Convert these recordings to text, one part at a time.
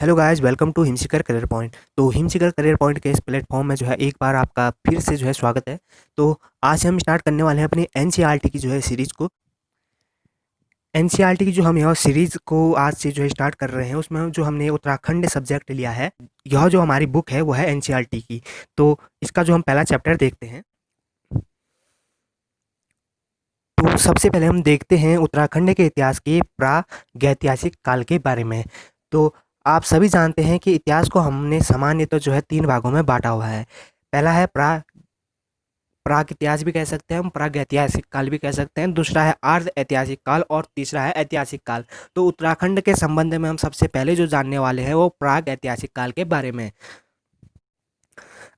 Hello guys, welcome to Himshikhar career point. तो Himshikhar career point के इस प्लेटफॉर्म में जो है एक बार आपका फिर से जो है स्वागत है। तो आज हम स्टार्ट करने वाले हैं अपनी एनसीईआरटी की जो है सीरीज़ को। एनसीईआरटी की जो हम यह सीरीज़ को आज से जो है स्टार्ट कर रहे हैं, उसमें जो हमने उत्तराखंड सब्जेक्ट लिया है, यह जो हमारी बुक है वो है एनसीईआरटी की। तो इसका जो हम पहला चैप्टर देखते हैं, तो सबसे पहले हम देखते हैं उत्तराखंड के इतिहास के प्रागैतिहासिक काल के बारे में। तो आप सभी जानते हैं कि इतिहास को हमने सामान्यतः जो है 3 भागों में बाँटा हुआ है। पहला है प्राग इतिहास भी कह सकते हैं हम, प्रागैतिहासिक काल भी कह सकते हैं। दूसरा है आर्ध ऐतिहासिक काल और तीसरा है ऐतिहासिक काल। तो उत्तराखंड के संबंध में हम सबसे पहले जो जानने वाले हैं वो प्रागैतिहासिक काल के बारे में।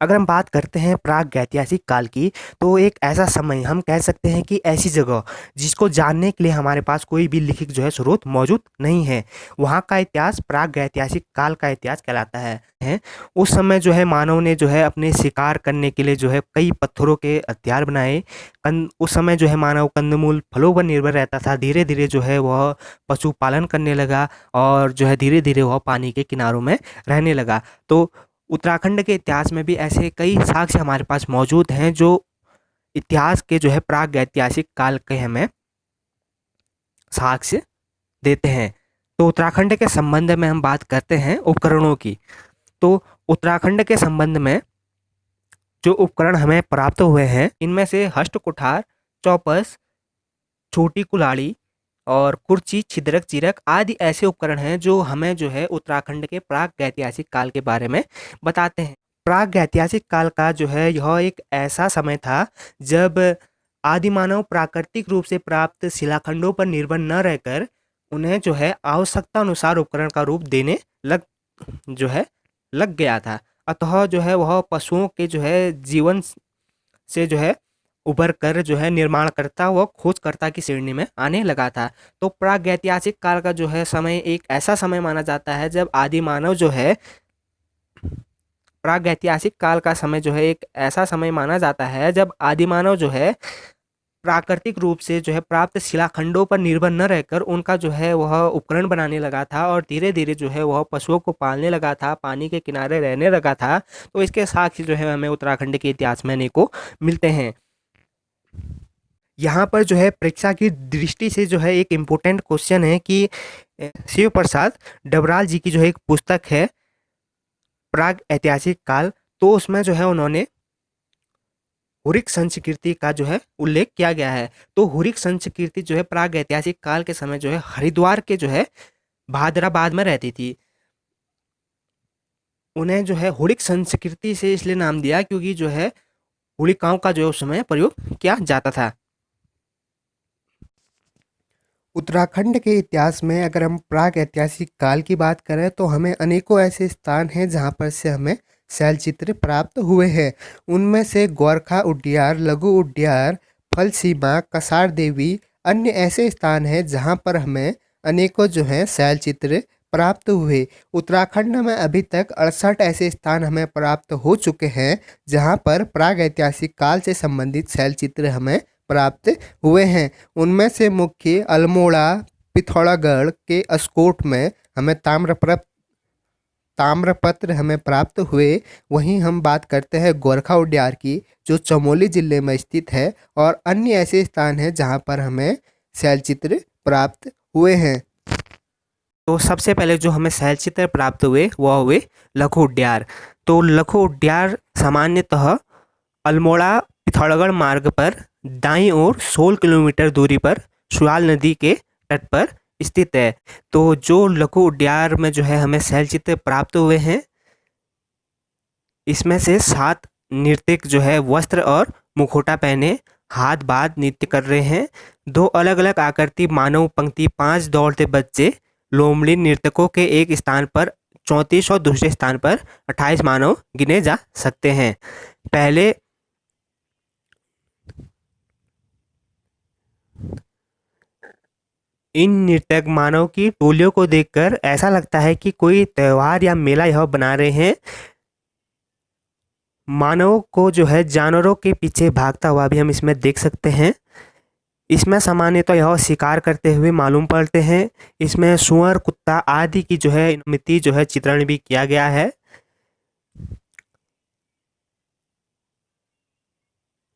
अगर हम बात करते हैं प्रागैतिहासिक काल की, तो एक ऐसा समय हम कह सकते हैं कि ऐसी जगह जिसको जानने के लिए हमारे पास कोई भी लिखित जो है स्रोत मौजूद नहीं है, वहाँ का इतिहास प्रागैतिहासिक काल का इतिहास कहलाता है। उस समय जो है मानव ने जो है अपने शिकार करने के लिए जो है कई पत्थरों के हथियार बनाए। उस समय जो है मानव कंदमूल फलों पर निर्भर रहता था। धीरे धीरे जो है वह पशुपालन करने लगा और जो है धीरे धीरे वह पानी के किनारों में रहने लगा। तो उत्तराखंड के इतिहास में भी ऐसे कई साक्ष्य हमारे पास मौजूद हैं जो इतिहास के जो है प्रागैतिहासिक काल के हमें साक्ष्य देते हैं। तो उत्तराखंड के संबंध में हम बात करते हैं उपकरणों की। तो उत्तराखंड के संबंध में जो उपकरण हमें प्राप्त हुए हैं, इनमें से हस्त कुठार, चौपस, छोटी कुल्हाड़ी और कुर्ची, छिद्रक, चीरक आदि ऐसे उपकरण हैं जो हमें जो है उत्तराखंड के प्रागैतिहासिक काल के बारे में बताते हैं। प्रागैतिहासिक काल का जो है यह एक ऐसा समय था जब आदिमानव प्राकृतिक रूप से प्राप्त शिलाखंडों पर निर्भर न रहकर उन्हें जो है आवश्यकता अनुसार उपकरण का रूप देने लग गया था। अतः जो है वह पशुओं के जो है जीवन से जो है उभर कर जो है निर्माणकर्ता व खोजकर्ता की श्रेणी में आने लगा था। तो प्रागैतिहासिक काल का जो है समय एक ऐसा समय माना जाता है जब आदिमानव जो है प्रागैतिहासिक काल का समय जो है एक ऐसा समय माना जाता है जब आदिमानव जो है प्राकृतिक रूप से जो है प्राप्त शिलाखंडों पर निर्भर न रहकर उनका जो है वह उपकरण बनाने लगा था और धीरे धीरे जो है वह पशुओं को पालने लगा था, पानी के किनारे रहने लगा था। तो इसके साक्ष्य जो है हमें उत्तराखंड के इतिहास में अनेकों मिलते हैं। यहाँ पर जो है परीक्षा की दृष्टि से जो है एक इम्पोर्टेंट क्वेश्चन है कि शिव प्रसाद डबराल जी की जो है एक पुस्तक है प्राग ऐतिहासिक काल, तो उसमें जो है उन्होंने हुरिक संस्कृति का जो है उल्लेख किया गया है। तो हुरिक संस्कृति जो है प्राग ऐतिहासिक काल के समय जो है हरिद्वार के जो है भादराबाद में रहती थी। उन्हें जो है हुरिक संस्कृति से इसलिए नाम दिया क्योंकि जो है होलिकाओं का जो उस समय प्रयोग किया जाता था। उत्तराखंड के इतिहास में अगर हम प्राग ऐतिहासिक काल की बात करें तो हमें अनेकों ऐसे स्थान हैं जहां पर से हमें शैलचित्र प्राप्त हुए हैं। उनमें से गोरखा उड्यार, लघु उड्यार, फल सीमा, कसार देवी अन्य ऐसे स्थान हैं जहां पर हमें अनेकों जो हैं शैलचित्र प्राप्त हुए। उत्तराखंड में अभी तक 68 ऐसे स्थान हमें प्राप्त हो चुके हैं जहां पर प्राग ऐतिहासिक काल से संबंधित शैलचित्र हमें प्राप्त हुए हैं। उनमें से मुख्य अल्मोड़ा, पिथौरागढ़ के अस्कोट में हमें ताम्रपत्र हमें प्राप्त हुए। वहीं हम बात करते हैं गोरखा उड्यार की, जो चमोली जिले में स्थित है, और अन्य ऐसे स्थान हैं जहां पर हमें शैलचित्र प्राप्त हुए हैं। तो सबसे पहले जो हमें शैलचित्र प्राप्त हुए वह हुए लघु उड्यार। तो लघु उड्यार सामान्यतः अल्मोड़ा पिथौरागढ़ मार्ग पर दाईं ओर 16 किलोमीटर दूरी पर सुआल नदी के तट पर स्थित है। तो जो लघु उड्यार में जो है हमें शैलचित्र प्राप्त हुए हैं, इसमें से 7 नर्तक जो है वस्त्र और मुखौटा पहने हाथ बांध नृत्य कर रहे हैं। 2 अलग अलग आकृति मानव पंक्ति, 5 दौड़ते बच्चे लोमड़ी नर्तकों के एक स्थान पर 34 और दूसरे स्थान पर 28 मानव गिने जा सकते हैं। पहले इन नृतक मानव की टोलियों को देखकर ऐसा लगता है कि कोई त्योहार या मेला यह बना रहे हैं। मानव को जो है जानवरों के पीछे भागता हुआ भी हम इसमें देख सकते हैं। इसमें सामान्यतः यह शिकार करते हुए मालूम पड़ते हैं। इसमें सूअर, कुत्ता आदि की जो है मिट्टी जो है चित्रण भी किया गया है।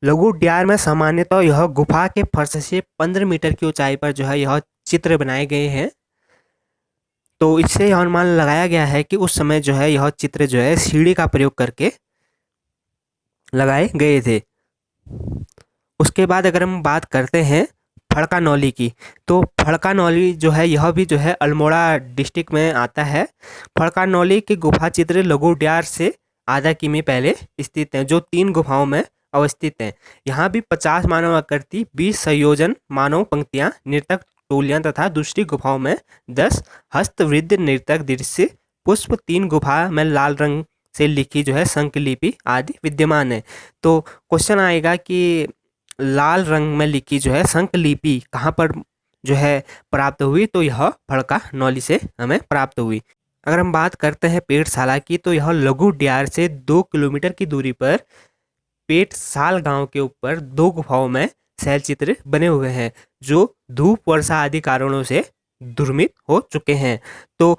लघु उद्यान में सामान्यतः यह गुफा के फर्श से 15 मीटर की ऊंचाई पर जो है यह चित्र बनाए गए हैं। तो इससे यह अनुमान लगाया गया है कि उस समय जो है यह चित्र जो है सीढ़ी का प्रयोग करके लगाए गए थे। उसके बाद अगर हम बात करते हैं फड़कानौली की, तो फड़कानौली जो है यह भी जो है अल्मोड़ा डिस्ट्रिक्ट में आता है। फड़कानौली की गुफा चित्र लघु उद्यान से आधा किमी पहले स्थित है, जो 3 गुफाओं में अवस्थित है। यहाँ भी 50 मानव आकृति, 20 संयोजन मानव पंक्तियाँ, नृतक टोलियाँ तथा दूसरी गुफाओं में 10 हस्तवृद्ध नृतक दृश्य पुष्प, 3 गुफा में लाल रंग से लिखी जो है संकलिपि आदि विद्यमान है। तो क्वेश्चन आएगा कि लाल रंग में लिखी जो है संकलिपि कहाँ पर जो है प्राप्त हुई, तो यह फड़कानौली से हमें प्राप्त हुई। अगर हम बात करते हैं पेटशाला की, तो यह लघु उद्यान से 2 किलोमीटर की दूरी पर पेटसाल गांव के ऊपर 2 गुफाओं में शैल चित्र बने हुए हैं, जो धूप, वर्षा आदि कारणों से दुर्मित हो चुके हैं। तो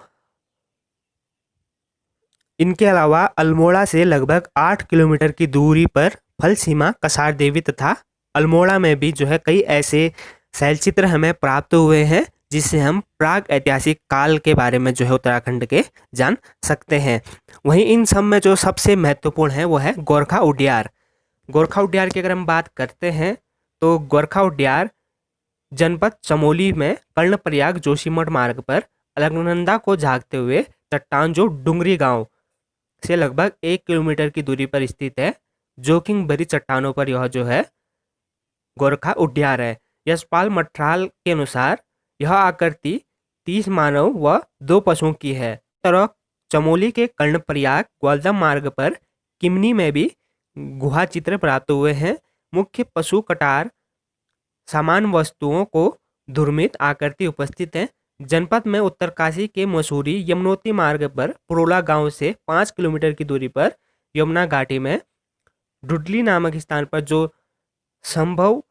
इनके अलावा अल्मोड़ा से लगभग 8 किलोमीटर की दूरी पर फलसीमा, कसार देवी तथा अल्मोड़ा में भी जो है कई ऐसे शैलचित्र हमें प्राप्त हुए हैं, जिससे हम प्राग ऐतिहासिक काल के बारे में जो है उत्तराखंड के जान सकते हैं। वहीं इन सब में जो सबसे महत्वपूर्ण है वो है गोरखा उद्यान। गोरखा उद्यान की अगर हम बात करते हैं, तो गोरखा उद्यान जनपद चमोली में कर्णप्रयाग जोशीमठ मार्ग पर अलकनंदा को झांकते हुए चट्टान जो डुंगरी गांव से लगभग 1 किलोमीटर की दूरी पर स्थित है। जोखिम भरी चट्टानों पर यह जो है गोरखा उद्यान है। यशपाल मठराल के अनुसार यह आकृति 30 मानव व 2 पशुओं की है। तरह चमोली के कर्णप्रयाग ग्वालदम मार्ग पर किमनी में भी गुहा चित्र प्राप्त हुए हैं। मुख्य पशु कटार सामान वस्तुओं को दुर्मित आकृति उपस्थित है। जनपद में उत्तरकाशी के मसूरी यमुनोत्री मार्ग पर पुरोला गांव से 5 किलोमीटर की दूरी पर यमुना घाटी में डुडली नामक स्थान पर जो संभव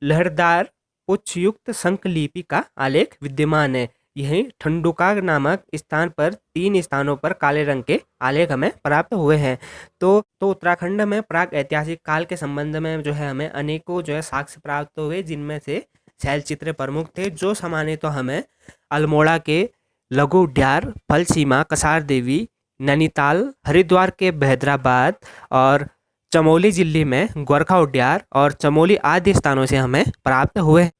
लहरदार पुच्छयुक्त संकलिपि का आलेख विद्यमान है। यही ठंडुका नामक स्थान पर 3 स्थानों पर काले रंग के आलेख हमें प्राप्त हुए हैं। तो उत्तराखंड में प्राग ऐतिहासिक काल के संबंध में जो है हमें अनेकों जो है साक्ष्य प्राप्त हुए, जिनमें से शैलचित्र प्रमुख थे, जो सामान्य तो हमें अल्मोड़ा के लघु उद्यान, फलसीमा, कसार देवी, नैनीताल, हरिद्वार के बहदराबाद और चमोली जिले में गोरखा उद्यान और चमोली आदि स्थानों से हमें प्राप्त हुए।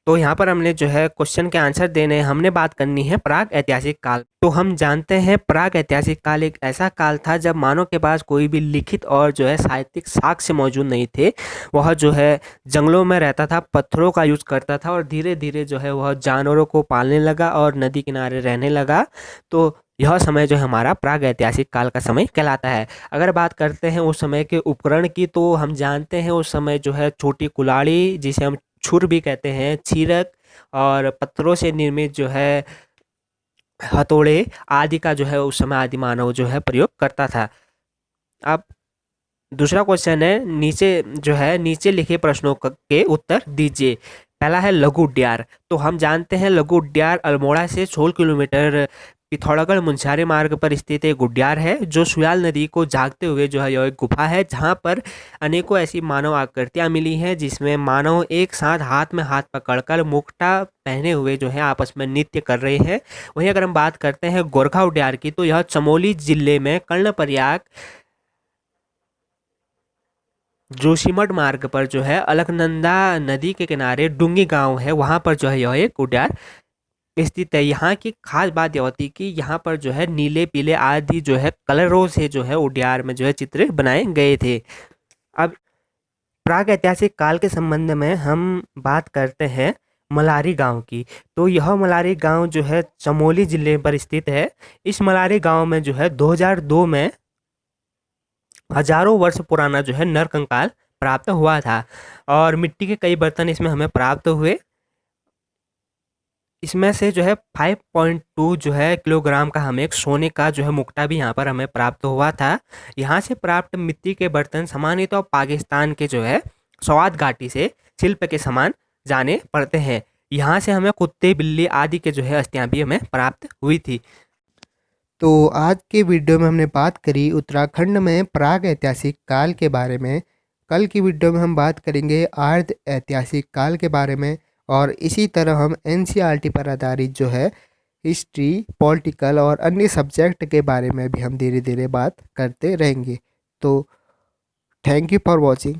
तो यहाँ पर हमने जो है क्वेश्चन के आंसर देने, हमने बात करनी है प्राग ऐतिहासिक काल। तो हम जानते हैं प्राग ऐतिहासिक काल एक ऐसा काल था जब मानव के पास कोई भी लिखित और जो है साहित्यिक साक्ष्य मौजूद नहीं थे। वह जो है जंगलों में रहता था, पत्थरों का यूज करता था और धीरे धीरे जो है वह जानवरों को पालने लगा और नदी किनारे रहने लगा। तो यह समय जो है हमारा प्राग ऐतिहासिक काल का समय कहलाता है। अगर बात करते हैं उस समय के उपकरण की, तो हम जानते हैं उस समय जो है छोटी कुल्हाड़ी, जिसे हम छुर भी कहते हैं, चीरक और पत्थरों से निर्मित जो है हथौड़े आदि का जो है उस समय आदि मानव जो है प्रयोग करता था। अब दूसरा क्वेश्चन है, नीचे लिखे प्रश्नों के उत्तर दीजिए। पहला है लघु उद्यान। तो हम जानते हैं लघु उद्यान अल्मोड़ा से 16 किलोमीटर पिथौरागढ़ मुनस्यारी मार्ग पर स्थित एक उद्यान है, जो सुयाल नदी को झांकते हुए जो है यह एक गुफा है, जहां पर अनेकों ऐसी मानव आकृतियां मिली हैं, जिसमें मानव एक साथ हाथ में हाथ पकड़कर मुकुटा पहने हुए जो है आपस में नृत्य कर रहे हैं। वहीं अगर हम बात करते हैं गोरखा उद्यान की, तो यह चमोली जिले में कर्णप्रयाग जोशीमठ मार्ग पर जो है अलकनंदा नदी के किनारे डुंगी गांव है, वहां पर जो है यह एक उद्यान स्थित है। यहाँ की खास बात यह होती है कि यहाँ पर जो है नीले पीले आदि जो है कलरों से जो है उद्यान में जो है चित्र बनाए गए थे। अब प्राग ऐतिहासिक काल के संबंध में हम बात करते हैं मलारी गांव की। तो यह मलारी गांव जो है चमोली जिले पर स्थित है। इस मलारी गांव में जो है 2002 में हजारों वर्ष पुराना जो है नरकंकाल प्राप्त हुआ था और मिट्टी के कई बर्तन इसमें हमें प्राप्त हुए। इसमें से जो है 5.2 जो है किलोग्राम का हमें एक सोने का जो है मुक्टा भी यहाँ पर हमें प्राप्त हुआ था। यहाँ से प्राप्त मिट्टी के बर्तन सामान्यतः पाकिस्तान के जो है स्वात घाटी से शिल्प के समान जाने पड़ते हैं। यहाँ से हमें कुत्ते, बिल्ली आदि के जो है अस्थियाँ भी हमें प्राप्त हुई थी। तो आज के वीडियो में हमने बात करी उत्तराखंड में प्राग ऐतिहासिक काल के बारे में। कल की वीडियो में हम बात करेंगे आर्ध ऐतिहासिक काल के बारे में, और इसी तरह हम एनसीईआरटी पर आधारित जो है हिस्ट्री, पॉलिटिकल और अन्य सब्जेक्ट के बारे में भी हम धीरे धीरे बात करते रहेंगे। तो थैंक यू फॉर वॉचिंग।